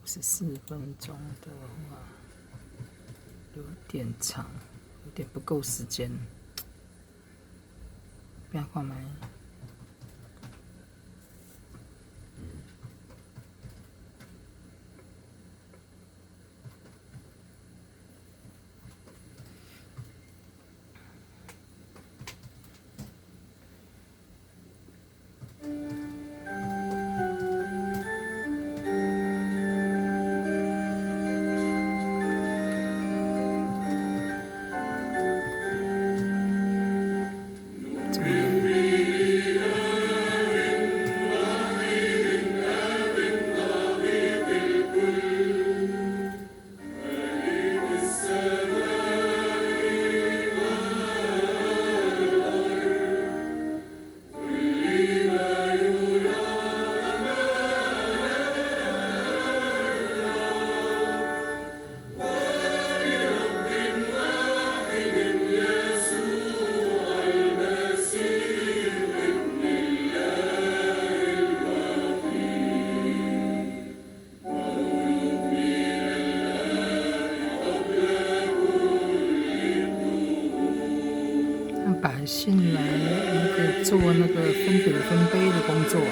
54分钟的话，有点长，有点不够时间。不要看麦。百姓来做那个分饼分杯的工作啊。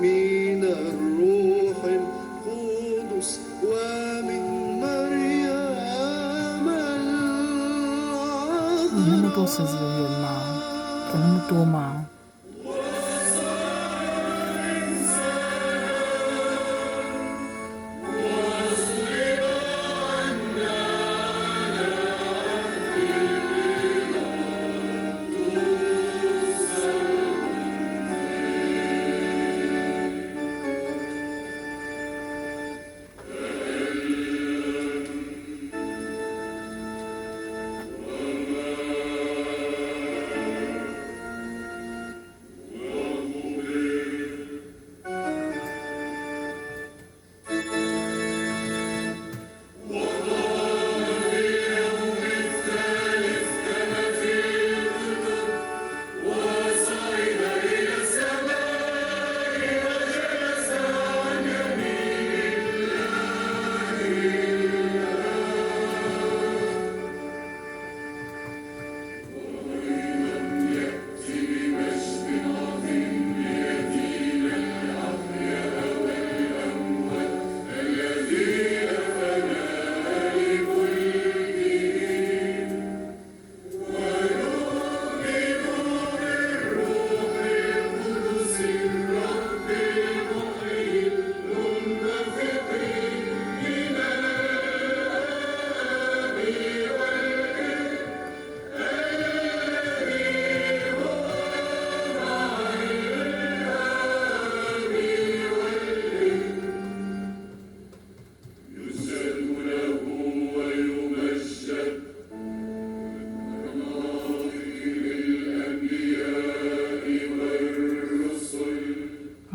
من الروح القدس ومن مريم العذراء。 有那么多神职人员吗？有那么多吗？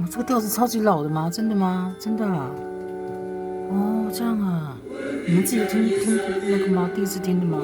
这个调子超级老的吗？真的吗？真的啊？哦，这样啊？你们自己听那个吗？第一次听的吗？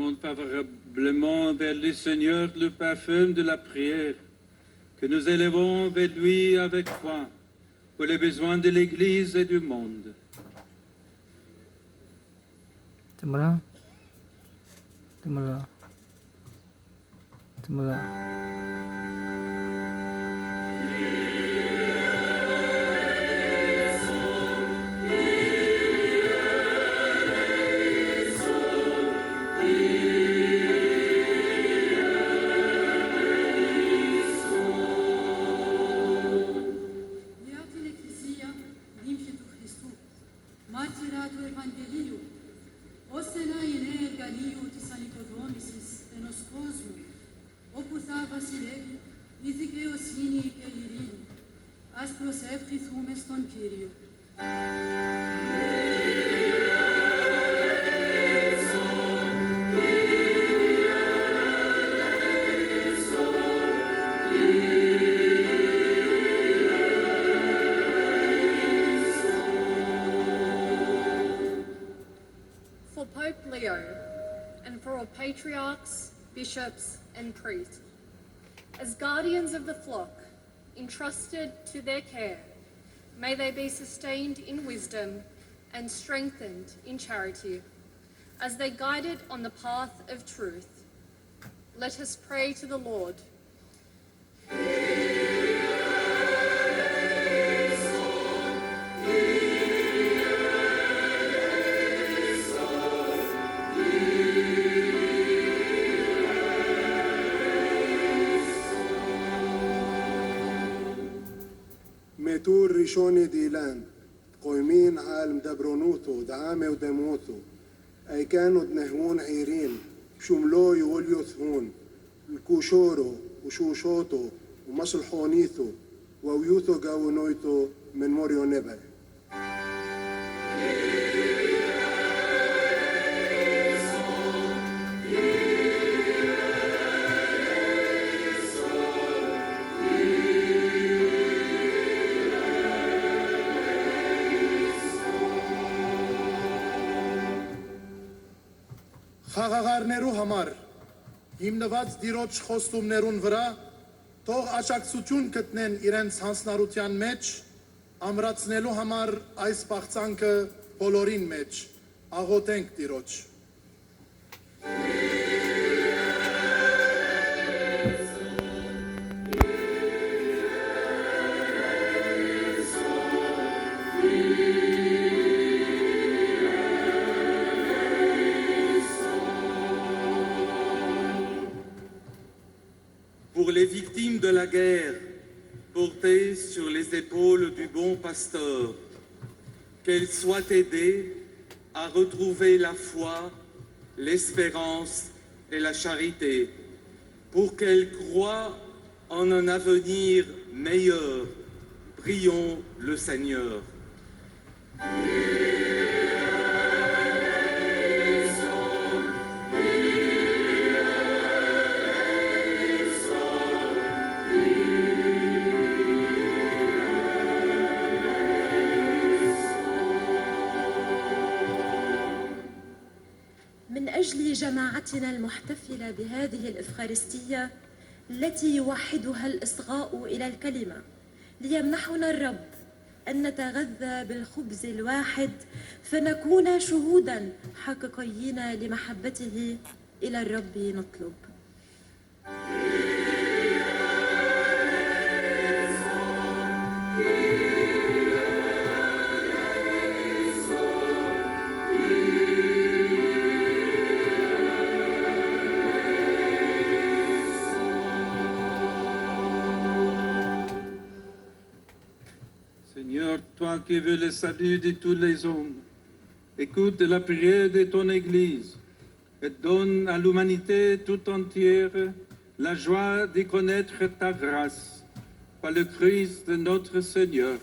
monte favorablement vers le Seigneur le parfum de la prière, que nous élevons vers lui avec foi, pour les besoins de l'Église et du monde. 怎么了？怎么了？怎么了？Beata l'Ecclesia, l'impeto Christu, martirato Evangelio, osena in ergalio ti sanicodomisis enos cosmo, oputa Vasilei, ithikeo sini ke irini, aspros epchithum eston Kyrio. For Pope Leo, and for all patriarchs, bishops, and priests, as guardians of the flock, entrusted to their care, may they be sustained in wisdom and strengthened in charity, as they guide it on the path of truth. Let us pray to the Lord. متور ريشوني ديلان قويمين عالم دبرونوتو دعامي ودموتو أي كانوا دنهون عيرين شملو يوليوثهون الكوشورو وشوشوتو ومصلحونيثو وويوثو قاونويتو من موريو نبل. Խաղաղարներու համար հիմնված դիրոջ խոստումներուն վրա թող աջակցություն գտնեն իրենց հանձնարարության մեջ ամրացնելու համար այս բաղցանքը բոլորին մեջ աղոթենք դիրոջ. Pour les victimes de la guerre, portées sur les épaules du bon pasteur, qu'elles soient aidées à retrouver la foi, l'espérance et la charité, pour qu'elles croient en un avenir meilleur. Prions le Seigneur. من أجل جماعتنا المحتفلة بهذه الإفخارستية التي يوحدها الإصغاء إلى الكلمة، ليمنحنا الرب أن نتغذى بالخبز الواحد فنكون شهودا حقيقيين لمحبته، إلى الرب نطلب. Seigneur, toi qui veux le salut de tous les hommes, écoute la prière de ton Église et donne à l'humanité tout entière la joie de connaître ta grâce par le Christ notre Seigneur.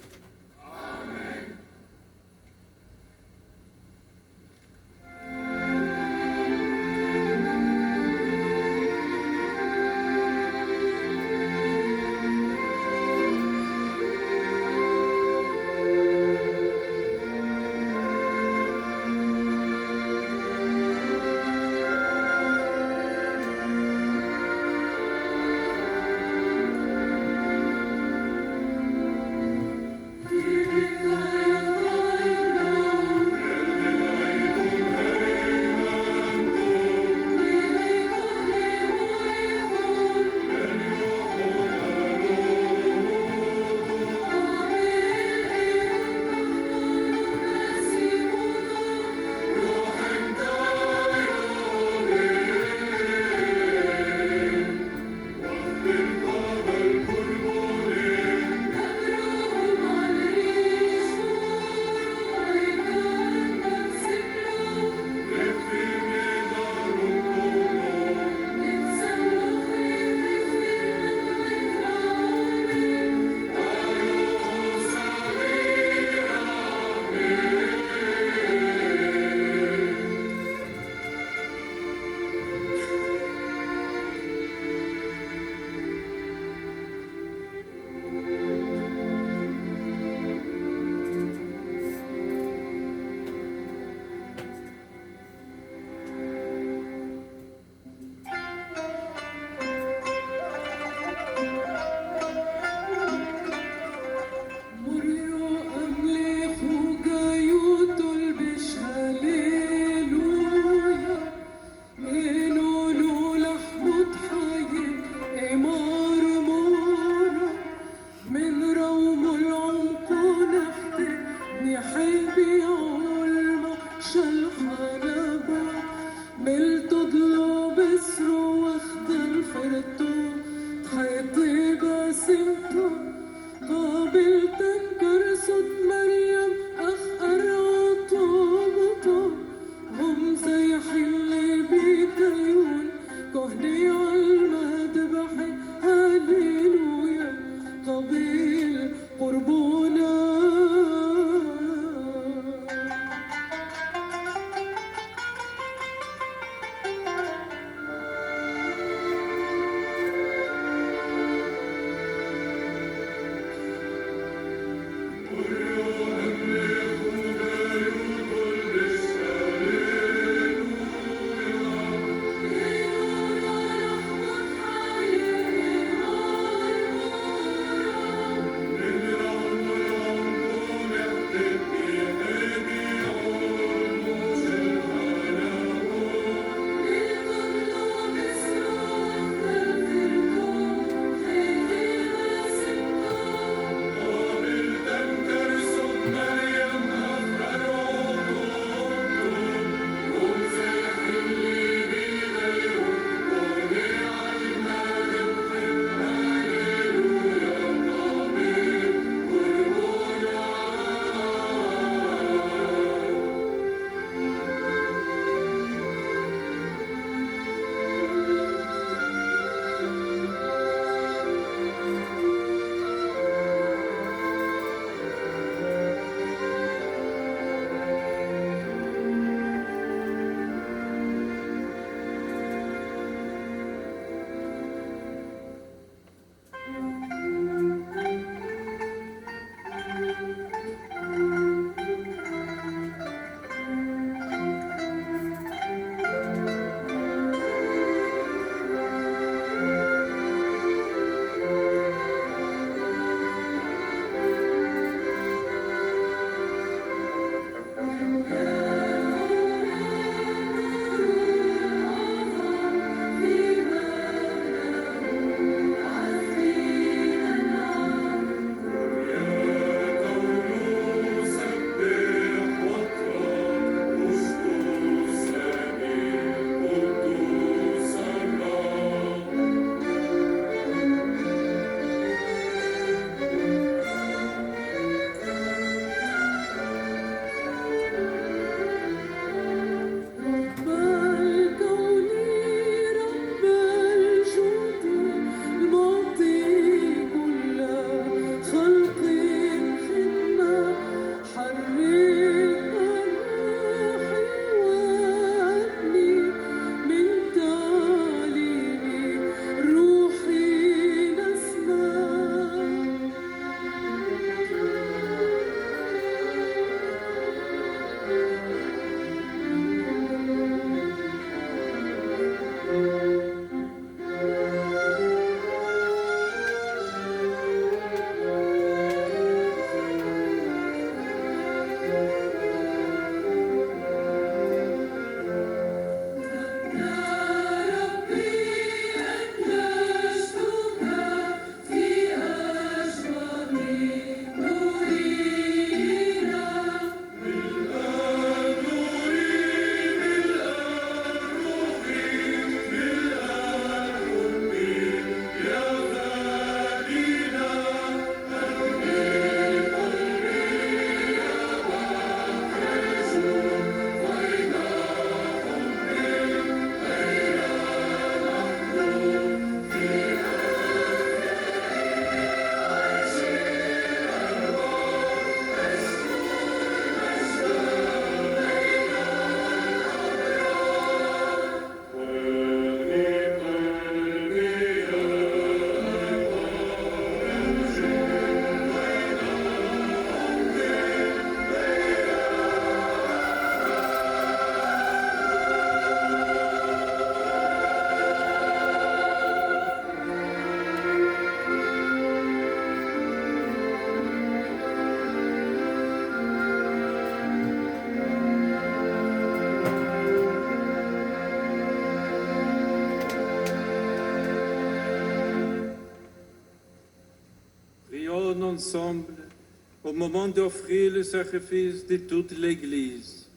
ensemble au moment d'offrir le sacrifice de toute l'Église.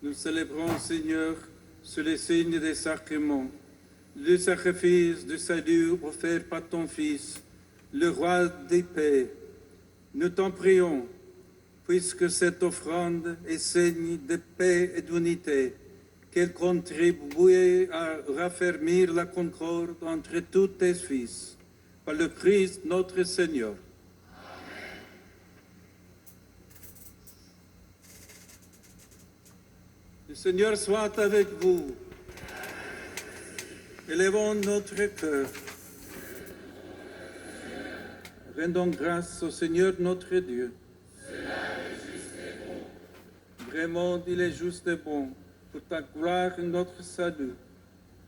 Nous célébrons, Seigneur, sous les signes des sacrements, le sacrifice de salut offert par ton Fils, le roi des paix. Nous t'en prions, puisque cette offrande est signe de paix et d'unité, qu'elle contribue à raffermir la concorde entre tous tes fils, par le Christ notre Seigneur. Le Seigneur soit avec vous. Élevons notre cœur. Rendons grâce au Seigneur notre Dieu. Vraiment, il est juste et bon pour ta gloire et notre salut,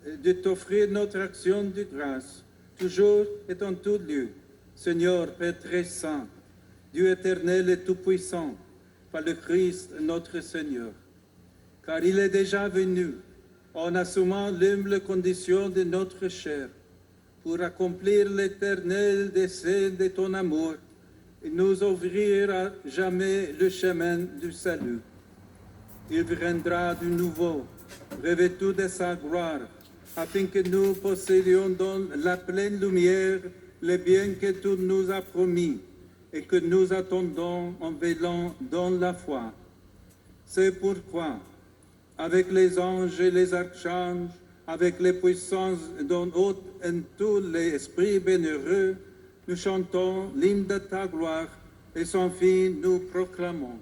et de t'offrir notre action de grâce, toujours et en tout lieu. Seigneur, Père très saint, Dieu éternel et tout-puissant, par le Christ notre Seigneur. Car il est déjà venu en assumant l'humble condition de notre chair pour accomplir l'éternel dessein de ton amour et nous ouvrir à jamais le chemin du salut. Il viendra de nouveau, revêtu de sa gloire, afin que nous possédions dans la pleine lumière les biens que tu nous as promis et que nous attendons en veillant dans la foi. C'est pourquoi, avec les anges et les archanges, avec les puissances d'en haut et tous les esprits bienheureux, nous chantons l'hymne de ta gloire et sans fin nous proclamons.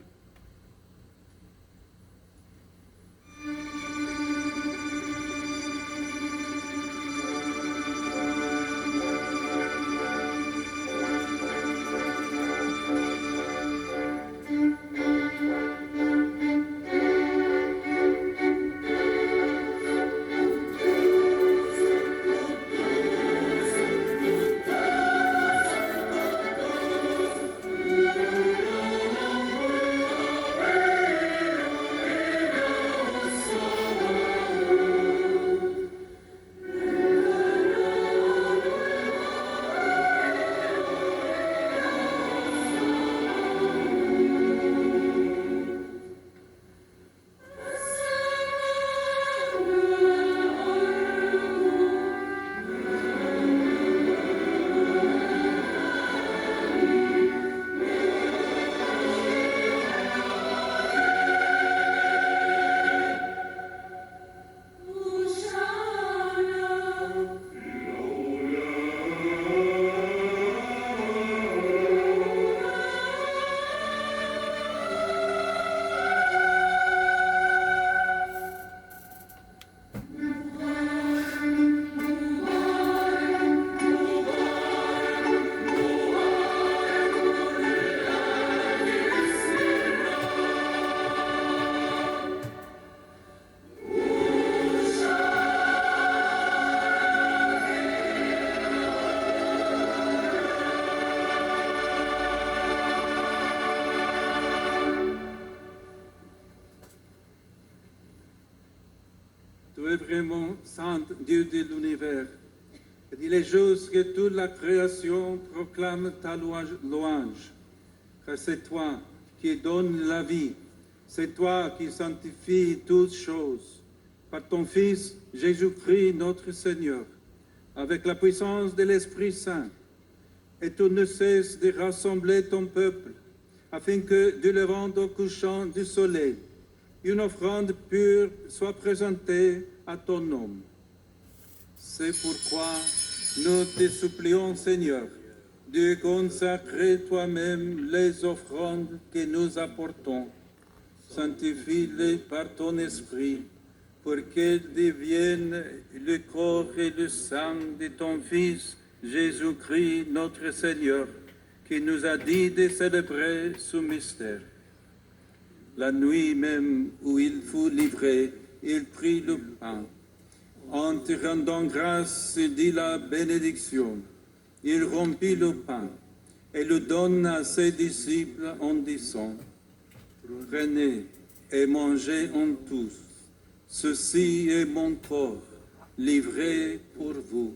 Tu es vraiment saint Dieu de l'univers. Il est juste que toute la création proclame ta louange. Car c'est toi qui donnes la vie. C'est toi qui sanctifies toutes choses. Par ton Fils, Jésus-Christ, notre Seigneur, avec la puissance de l'Esprit Saint. Et tu ne cesses de rassembler ton peuple, afin que, du levant au couchant du soleil, une offrande pure soit présentée à ton nom. C'est pourquoi nous te supplions, Seigneur, de consacrer toi-même les offrandes que nous apportons. Sanctifie-les par ton esprit, pour qu'elles deviennent le corps et le sang de ton Fils, Jésus-Christ, notre Seigneur, qui nous a dit de célébrer ce mystère. La nuit même où il fut livré, il prit le pain. En te rendant grâce, il dit la bénédiction. Il rompit le pain et le donna à ses disciples en disant, « Prenez et mangez en tous. Ceci est mon corps, livré pour vous. »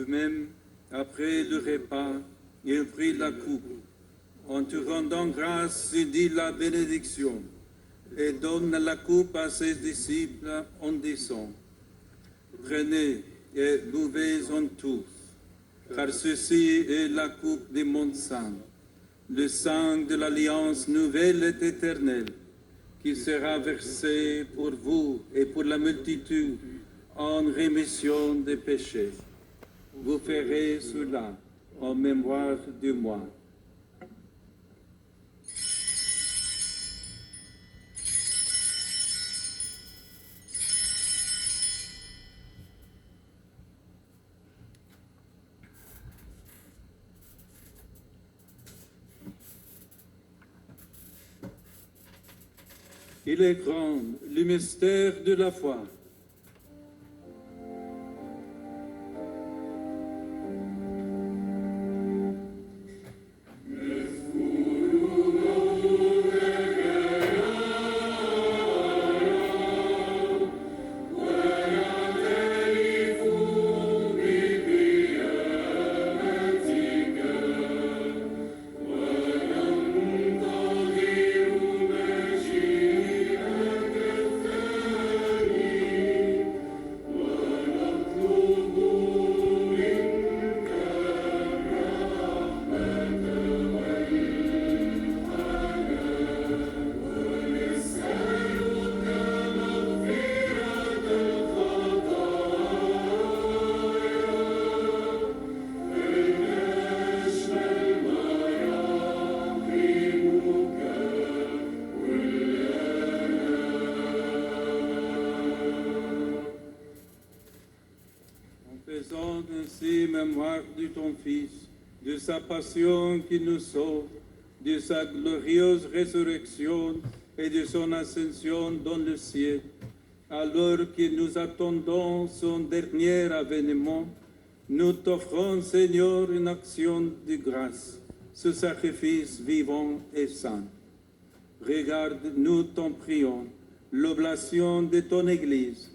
De même, après le repas, il prit la coupe. En te rendant grâce, il dit la bénédiction et donne la coupe à ses disciples en disant, prenez et buvez-en tous, car ceci est la coupe de mon sang, le sang de l'alliance nouvelle et éternelle, qui sera versé pour vous et pour la multitude en rémission des péchés. Vous ferez cela en mémoire de moi. Il est grand, le mystère de la foi. Faisons ainsi mémoire de ton Fils, de sa passion qui nous sauve, de sa glorieuse résurrection et de son ascension dans le ciel, alors que nous attendons son dernier avènement. Nous t'offrons, Seigneur, une action de grâce, ce sacrifice vivant et saint. Regarde, nous t'en prions, l'oblation de ton Église,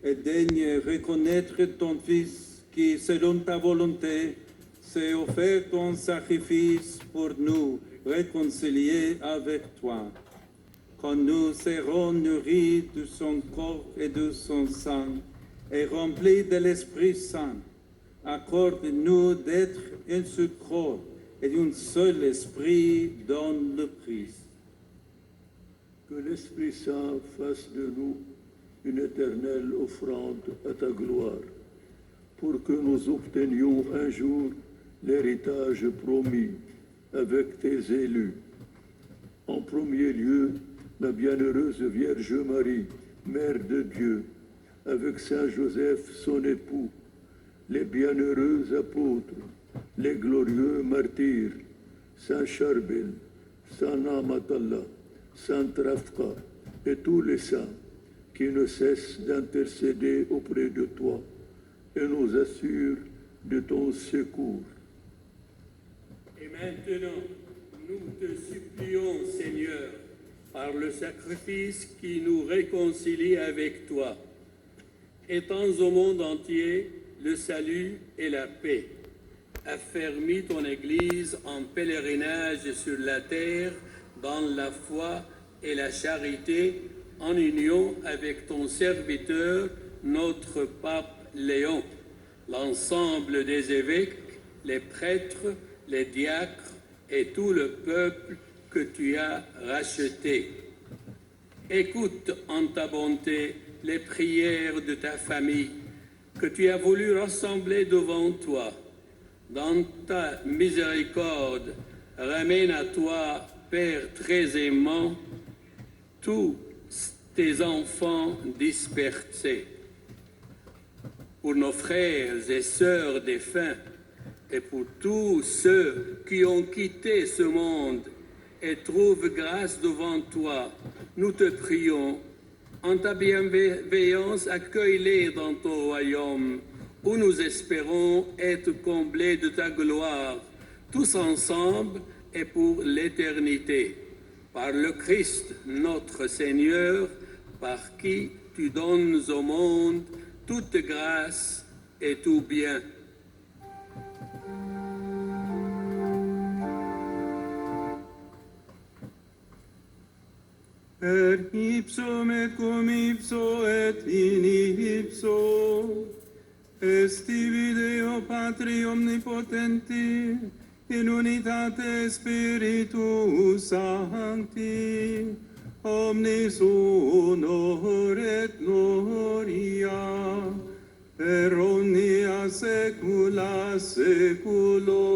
et daigne reconnaître ton Fils qui, selon ta volonté, s'est offert en sacrifice pour nous réconcilier avec toi. Quand nous serons nourris de son corps et de son sang et remplis de l'Esprit Saint, accorde-nous d'être un seul corps et d'un seul esprit dans le Christ. Que l'Esprit Saint fasse de nous une éternelle offrande à ta gloire, pour que nous obtenions un jour l'héritage promis avec tes élus. En premier lieu, la bienheureuse Vierge Marie, Mère de Dieu, avec Saint Joseph, son époux, les bienheureux apôtres, les glorieux martyrs, Saint Charbel, Saint Namatallah, Saint Rafka et tous les saints qui ne cessent d'intercéder auprès de toi et nous assurent de ton secours. Et maintenant, nous te supplions, Seigneur, par le sacrifice qui nous réconcilie avec toi, étends au monde entier le salut et la paix. Affermis ton Église en pèlerinage sur la terre dans la foi et la charité, en union avec ton serviteur, notre pape Léon, l'ensemble des évêques, les prêtres, les diacres et tout le peuple que tu as racheté. Écoute en ta bonté les prières de ta famille que tu as voulu rassembler devant toi. Dans ta miséricorde, ramène à toi, Père très aimant, tous tes enfants dispersés. Pour nos frères et sœurs défunts et pour tous ceux qui ont quitté ce monde et trouvent grâce devant toi, nous te prions, en ta bienveillance, accueille-les dans ton royaume, où nous espérons être comblés de ta gloire, tous ensemble et pour l'éternité. Par le Christ, notre Seigneur, par qui tu donnes au monde toute grâce et tout bien. ipsum et cum ipso et in ipso, esti Deo Patri omnipotenti, in unitate Spiritus Sancti, omnis honor et gloria, per omnia saecula saeculorum.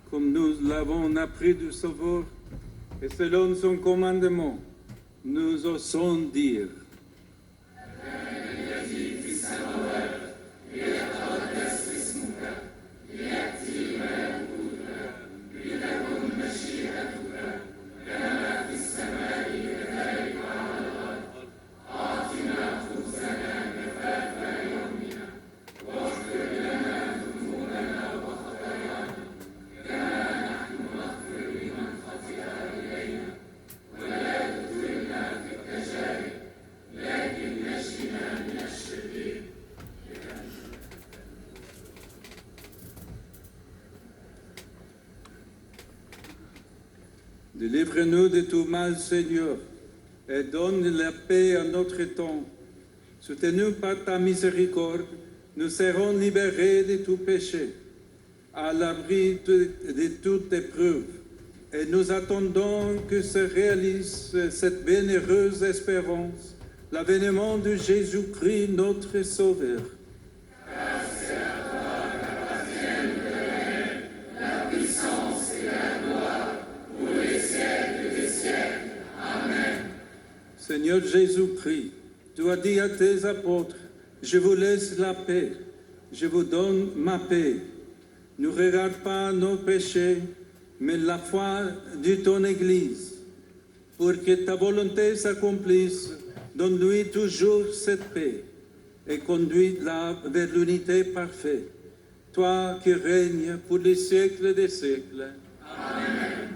Comme nous l'avons appris du Sauveur, et selon son commandement, nous osons dire: Délivre-nous de tout mal, Seigneur, et donne la paix à notre temps. Soutenus par ta miséricorde, nous serons libérés de tout péché, à l'abri de toute épreuve, et nous attendons que se réalise cette bienheureuse espérance, l'avènement de Jésus-Christ, notre Sauveur. Seigneur Jésus-Christ, tu as dit à tes apôtres: je vous laisse la paix, je vous donne ma paix. Ne regarde pas nos péchés, mais la foi de ton Église. Pour que ta volonté s'accomplisse, donne-lui toujours cette paix et conduis-la vers l'unité parfaite. Toi qui règnes pour les siècles des siècles. Amen.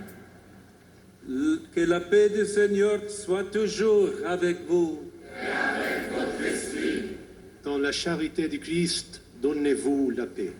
Que la paix du Seigneur soit toujours avec vous. Et avec votre esprit. Dans la charité du Christ, donnez-vous la paix.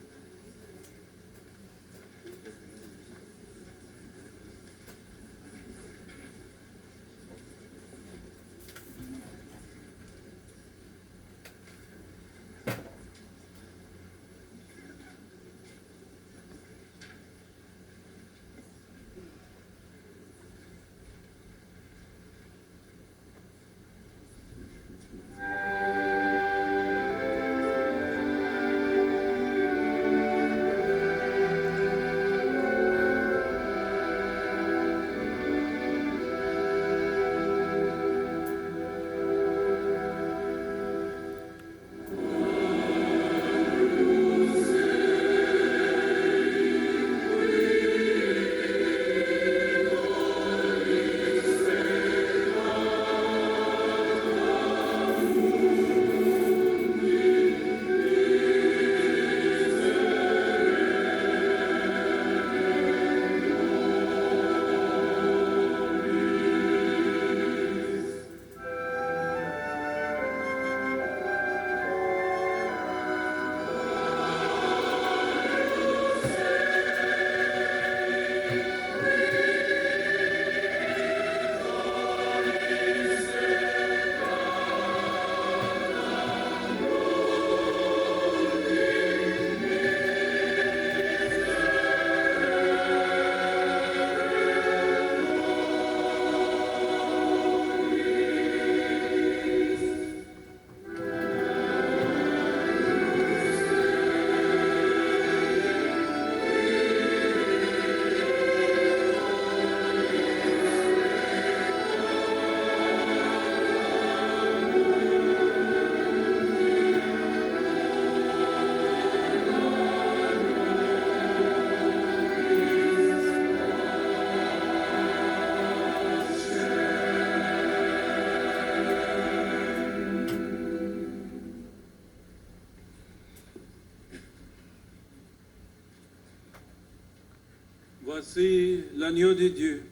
Voici l'agneau de Dieu.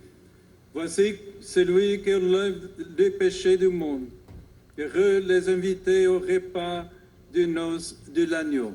Voici celui qui enlève les péchés du monde. Heureux les invités au repas de noces de l'agneau.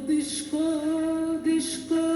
Dışko, dışko,